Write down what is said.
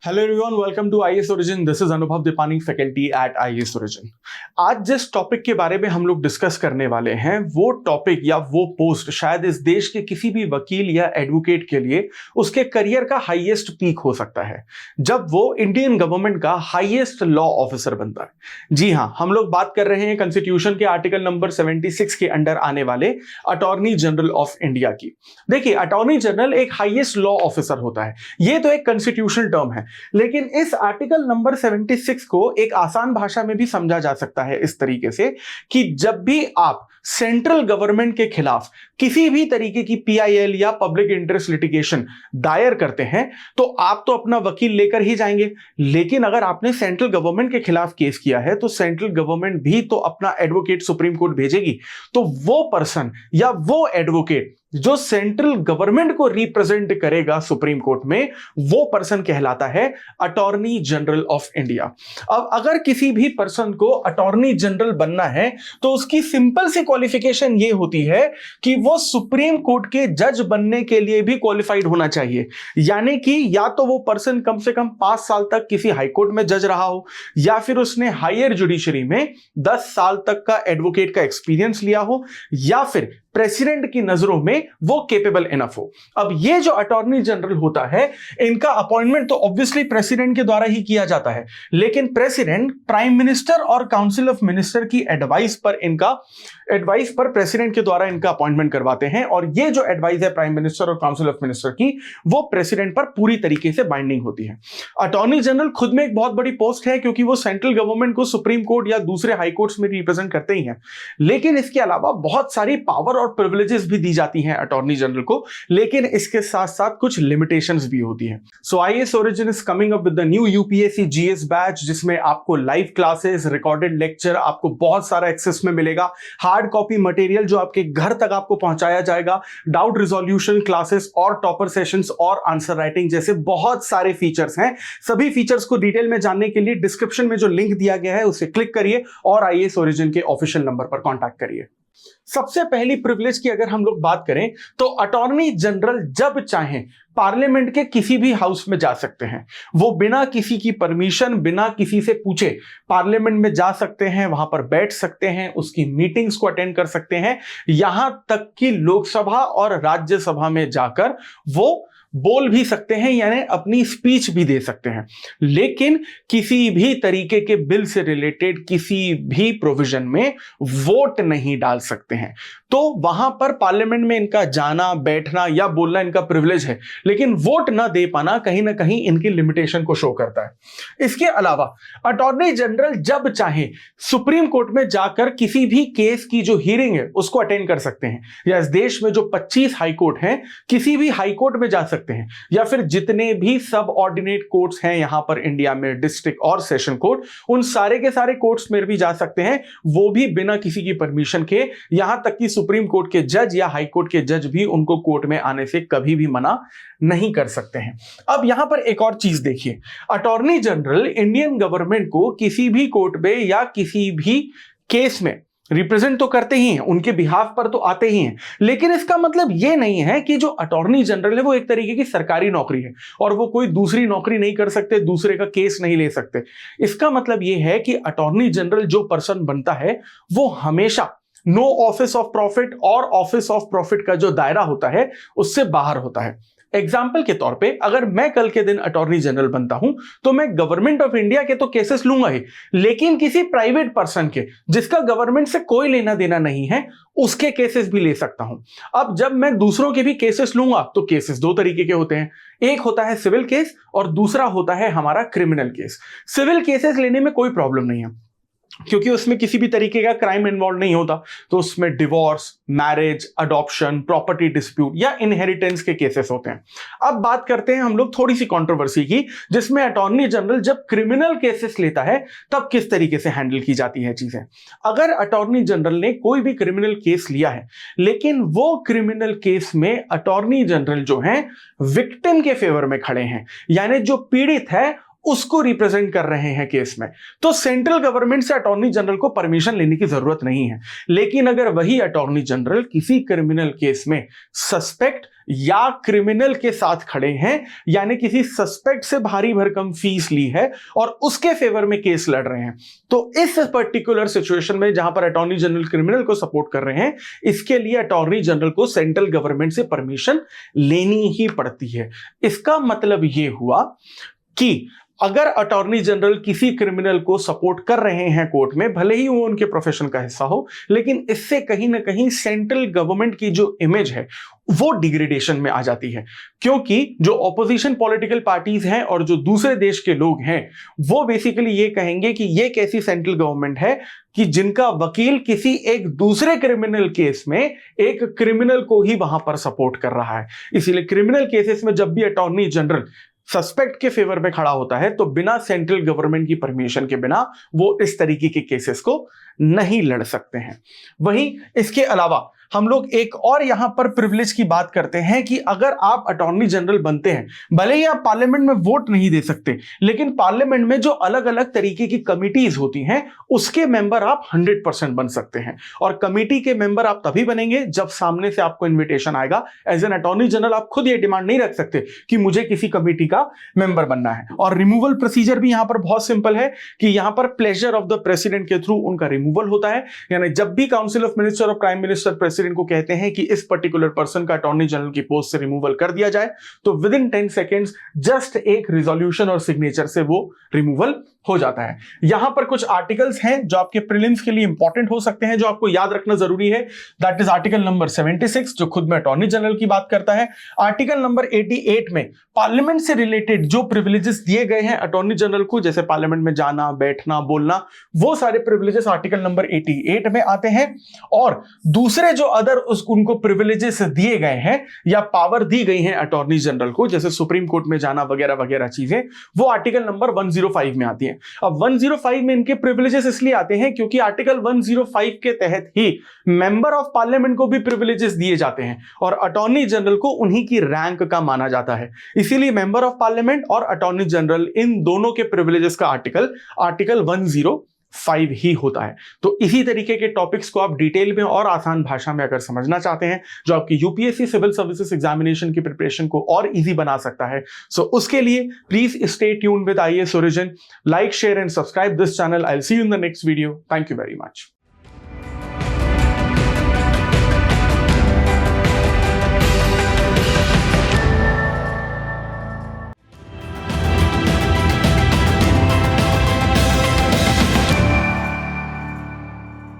Hello everyone, welcome to IAS origin. This is Anubhav Deepani, faculty at IAS origin. आज जिस topic के बारे में हम लोग डिस्कस करने वाले हैं वो टॉपिक या वो पोस्ट शायद इस देश के किसी भी वकील या एडवोकेट के लिए उसके करियर का हाईएस्ट पीक हो सकता है जब वो इंडियन गवर्नमेंट का हाईएस्ट लॉ ऑफिसर बनता है। जी हां, हम लोग बात कर रहे हैं कॉन्स्टिट्यूशन के आर्टिकल नंबर 76 के अंडर आने वाले अटॉर्नी जनरल ऑफ इंडिया की। देखिए, अटॉर्नी जनरल एक हाईएस्ट लॉ ऑफिसर होता है, ये तो एक कॉन्स्टिट्यूशनल टर्म है, लेकिन इस आर्टिकल नंबर 76 को एक आसान भाषा में भी समझा जा सकता है इस तरीके से कि जब भी आप सेंट्रल गवर्नमेंट के खिलाफ किसी भी तरीके की पीआईएल या पब्लिक इंटरेस्ट लिटिगेशन दायर करते हैं तो आप तो अपना वकील लेकर ही जाएंगे, लेकिन अगर आपने सेंट्रल गवर्नमेंट के खिलाफ केस किया है तो सेंट्रल गवर्नमेंट भी तो अपना एडवोकेट सुप्रीम कोर्ट भेजेगी। तो वो पर्सन या वो एडवोकेट जो सेंट्रल गवर्नमेंट को रिप्रेजेंट करेगा सुप्रीम कोर्ट में, वो पर्सन कहलाता है अटॉर्नी जनरल ऑफ इंडिया। अब अगर किसी भी पर्सन को अटॉर्नी जनरल बनना है तो उसकी सिंपल सी क्वालिफिकेशन ये होती है कि वो सुप्रीम कोर्ट के जज बनने के लिए भी क्वालिफाइड होना चाहिए। यानी कि या तो वो पर्सन कम से कम 5 साल तक किसी हाई कोर्ट में जज रहा हो, या फिर उसने हायर जुडिशरी में 10 साल तक का एडवोकेट का एक्सपीरियंस लिया हो, या फिर प्रेसिडेंट की नजरों में वो केपेबल इनफ हो। अब ये जो अटॉर्नी जनरल होता है, इनका अपॉइंटमेंट तो ऑब्वियसली प्रेसिडेंट के द्वारा ही किया जाता है, लेकिन प्रेसिडेंट प्राइम मिनिस्टर और काउंसिल ऑफ मिनिस्टर की एडवाइस पर प्रेसिडेंट के द्वारा इनका अपॉइंटमेंट करवाते हैं। और ये जो एडवाइस है प्राइम मिनिस्टर और काउंसिल ऑफ मिनिस्टर की, वो प्रेसिडेंट पर पूरी तरीके से बाइंडिंग होती है। अटॉर्नी जनरल खुद में एक बहुत बड़ी पोस्ट है क्योंकि वो सेंट्रल गवर्नमेंट को सुप्रीम कोर्ट या दूसरे हाई कोर्ट्स में रिप्रेजेंट करते ही हैं, लेकिन इसके अलावा बहुत सारी पावर और प्रिविलेजेस भी दी जाती हैं अटॉर्नी जनरल को, लेकिन इसके साथ साथ कुछ लिमिटेशंस भी होती हैं। So IAS origin is coming up with the new UPSC GS batch, जिसमें आपको लाइव क्लासेस, रिकॉर्डेड लेक्चर, आपको बहुत सारा एक्सेस में मिलेगा, हार्ड कॉपी मटेरियल जो आपके घर तक आपको पहुंचाया जाएगा, डाउट रिजोल्यूशन क्लासेस और टॉपर सेशंस और आंसर राइटिंग जैसे बहुत सारे फीचर्स हैं। सभी फीचर्स को डिटेल में जानने के लिए डिस्क्रिप्शन में जो लिंक दिया गया है उसे क्लिक करिए और आईएएस ओरिजिन के ऑफिशियल नंबर पर कॉन्टैक्ट करिए। सबसे पहली प्रिविलेज की अगर हम लोग बात करें तो अटॉर्नी जनरल जब चाहें पार्लियामेंट के किसी भी हाउस में जा सकते हैं। वो बिना किसी की परमिशन, बिना किसी से पूछे पार्लियामेंट में जा सकते हैं, वहां पर बैठ सकते हैं, उसकी मीटिंग्स को अटेंड कर सकते हैं, यहां तक कि लोकसभा और राज्यसभा में जाकर वो बोल भी सकते हैं, यानी अपनी स्पीच भी दे सकते हैं। लेकिन किसी भी तरीके के बिल से रिलेटेड किसी भी प्रोविजन में वोट नहीं डाल सकते हैं। तो वहां पर पार्लियामेंट में इनका जाना, बैठना या बोलना इनका प्रिविलेज है, लेकिन वोट ना दे पाना कहीं ना कहीं इनकी लिमिटेशन को शो करता है। इसके अलावा अटॉर्नी जनरल जब चाहे सुप्रीम कोर्ट में जाकर किसी भी केस की जो हियरिंग है उसको अटेंड कर सकते हैं, या इस देश में जो 25 हाई कोर्ट हैं किसी भी हाई कोर्ट में जा सकते हैं, या फिर जितने भी सब ऑर्डिनेट कोर्ट्स हैं यहां पर इंडिया में, डिस्ट्रिक्ट और सेशन कोर्ट, उन सारे के सारे कोर्ट्स में भी जा सकते हैं, वो भी बिना किसी की परमिशन के। यहां तक कि सुप्रीम कोर्ट के जज या हाई कोर्ट के जज भी उनको कोर्ट में आने से कभी भी मना नहीं कर सकते हैं। अब यहां पर एक और चीज देखिए, अटॉर्नी जनरल इंडियन गवर्नमेंट को किसी भी कोर्ट में या किसी भी केस में रिप्रेजेंट तो करते ही हैं, उनके बिहाफ पर तो आते ही हैं, लेकिन इसका मतलब यह नहीं है कि जो अटॉर्नी जनरल है वो एक तरीके की सरकारी नौकरी है और वो कोई दूसरी नौकरी नहीं कर सकते, दूसरे का केस नहीं ले सकते। इसका मतलब यह है कि अटॉर्नी जनरल जो पर्सन बनता है वो हमेशा नो ऑफिस ऑफ प्रॉफिट और ऑफिस ऑफ प्रॉफिट का जो दायरा होता है उससे बाहर होता है। एग्जाम्पल के तौर पे अगर मैं कल के दिन अटॉर्नी जनरल बनता हूं तो मैं गवर्नमेंट ऑफ इंडिया के तो केसेस लूंगा ही, लेकिन किसी प्राइवेट पर्सन के जिसका गवर्नमेंट से कोई लेना देना नहीं है उसके केसेस भी ले सकता हूं। अब जब मैं दूसरों के भी केसेस लूंगा तो केसेस दो तरीके के होते हैं, एक होता है सिविल केस और दूसरा होता है हमारा क्रिमिनल केस। सिविल केसेस लेने में कोई प्रॉब्लम नहीं है क्योंकि उसमें किसी भी तरीके का क्राइम इन्वॉल्व नहीं होता, तो उसमें divorce, marriage, adoption, property dispute या इनहेरिटेंस के केसेस होते हैं। अब बात करते हैं हम लोग थोड़ी सी कंट्रोवर्सी की, जिसमें अटॉर्नी जनरल जब क्रिमिनल केसेस लेता है तब किस तरीके से हैंडल की जाती है चीजें। अगर अटॉर्नी जनरल ने कोई भी क्रिमिनल केस लिया है, लेकिन वो क्रिमिनल केस में अटॉर्नी जनरल जो है विक्टिम के फेवर में खड़े हैं, यानी जो पीड़ित है उसको रिप्रेजेंट कर रहे हैं केस में, तो सेंट्रल गवर्नमेंट से अटॉर्नी जनरल को परमिशन लेने की जरूरत नहीं है। लेकिन अगर वही अटॉर्नी जनरल किसी क्रिमिनल केस में सस्पेक्ट या क्रिमिनल के साथ खड़े हैं, यानी किसी सस्पेक्ट से भारी भरकम फीस ली है और उसके फेवर में केस लड़ रहे हैं, तो इस पर्टिकुलर सिचुएशन में जहां पर अटॉर्नी जनरल क्रिमिनल को सपोर्ट कर रहे हैं, इसके लिए अटॉर्नी जनरल को सेंट्रल गवर्नमेंट से परमिशन लेनी ही पड़ती है। इसका मतलब यह हुआ कि अगर अटॉर्नी जनरल किसी क्रिमिनल को सपोर्ट कर रहे हैं कोर्ट में, भले ही वो उनके प्रोफेशन का हिस्सा हो, लेकिन इससे कहीं ना कहीं सेंट्रल गवर्नमेंट की जो इमेज है वो डिग्रेडेशन में आ जाती है, क्योंकि जो ऑपोजिशन पॉलिटिकल पार्टीज हैं और जो दूसरे देश के लोग हैं वो बेसिकली ये कहेंगे कि ये कैसी सेंट्रल गवर्नमेंट है कि जिनका वकील किसी एक दूसरे क्रिमिनल केस में एक क्रिमिनल को ही वहां पर सपोर्ट कर रहा है। इसीलिए क्रिमिनल केसेस में जब भी अटॉर्नी जनरल सस्पेक्ट के फेवर में खड़ा होता है तो बिना सेंट्रल गवर्नमेंट की परमिशन के बिना वो इस तरीके के केसेस को नहीं लड़ सकते हैं। वहीं इसके अलावा हम लोग एक और यहां पर प्रिविलेज की बात करते हैं कि अगर आप अटॉर्नी जनरल बनते हैं, भले ही आप पार्लियामेंट में वोट नहीं दे सकते, लेकिन पार्लियामेंट में जो अलग अलग तरीके की कमिटीज होती हैं उसके मेंबर आप 100% बन सकते हैं। और कमिटी के मेंबर आप तभी बनेंगे जब सामने से आपको इन्विटेशन आएगा। एज एन अटॉर्नी जनरल आप खुद ये डिमांड नहीं रख सकते कि मुझे किसी कमिटी का मेंबर बनना है। और रिमूवल प्रोसीजर भी यहां पर बहुत सिंपल है कि यहां पर प्लेजर ऑफ द प्रेसिडेंट के थ्रू उनका रिमूवल होता है। यानी जब भी काउंसिल ऑफ मिनिस्टर और प्राइम मिनिस्टर प्रेसिडेंट को कहते हैं कि इस पर्टिकुलर पर्सन का अटॉर्नी जनरल की पोस्ट से रिमूवल कर दिया जाए, तो विद इन 10 सेकेंड्स जस्ट एक रिजोल्यूशन और सिग्नेचर से वो रिमूवल हो जाता है। यहां पर कुछ आर्टिकल्स हैं जो आपके प्रीलिम्स के लिए इंपॉर्टेंट हो सकते हैं, जो आपको याद रखना जरूरी है। दैट इज आर्टिकल नंबर 76 जो खुद में अटॉर्नी जनरल की बात करता है। आर्टिकल नंबर 88 में पार्लियामेंट से रिलेटेड जो प्रिविलेजेस दिए गए हैं अटॉर्नी जनरल को, जैसे पार्लियामेंट में जाना, बैठना, बोलना, वो सारे प्रिविलेजेस आर्टिकल नंबर 88 में आते हैं। और दूसरे जो अदर उनको प्रिविलेजेस दिए गए हैं या पावर दी गई है अटॉर्नी जनरल को, जैसे सुप्रीम कोर्ट में जाना वगैरह वगैरह चीजें, वो आर्टिकल नंबर 105 में आती है। अब 105 में इनके प्रिविलेजेस इसलिए आते हैं क्योंकि आर्टिकल 105 के तहत ही मेंबर ऑफ पार्लियामेंट को भी प्रिविलेजेस दिए जाते हैं और अटॉर्नी जनरल को उन्हीं की रैंक का माना जाता है। इसीलिए मेंबर ऑफ पार्लियामेंट और अटॉर्नी जनरल इन दोनों के प्रिविलेजेस का आर्टिकल 105 ही होता है। तो इसी तरीके के टॉपिक्स को आप डिटेल में और आसान भाषा में अगर समझना चाहते हैं, जो आपकी यूपीएससी सिविल सर्विसेज एग्जामिनेशन की प्रिपरेशन को और इजी बना सकता है, सो उसके लिए please stay tuned with IAS origin, like, share and subscribe this channel. I will see you in the next video. Thank you very much.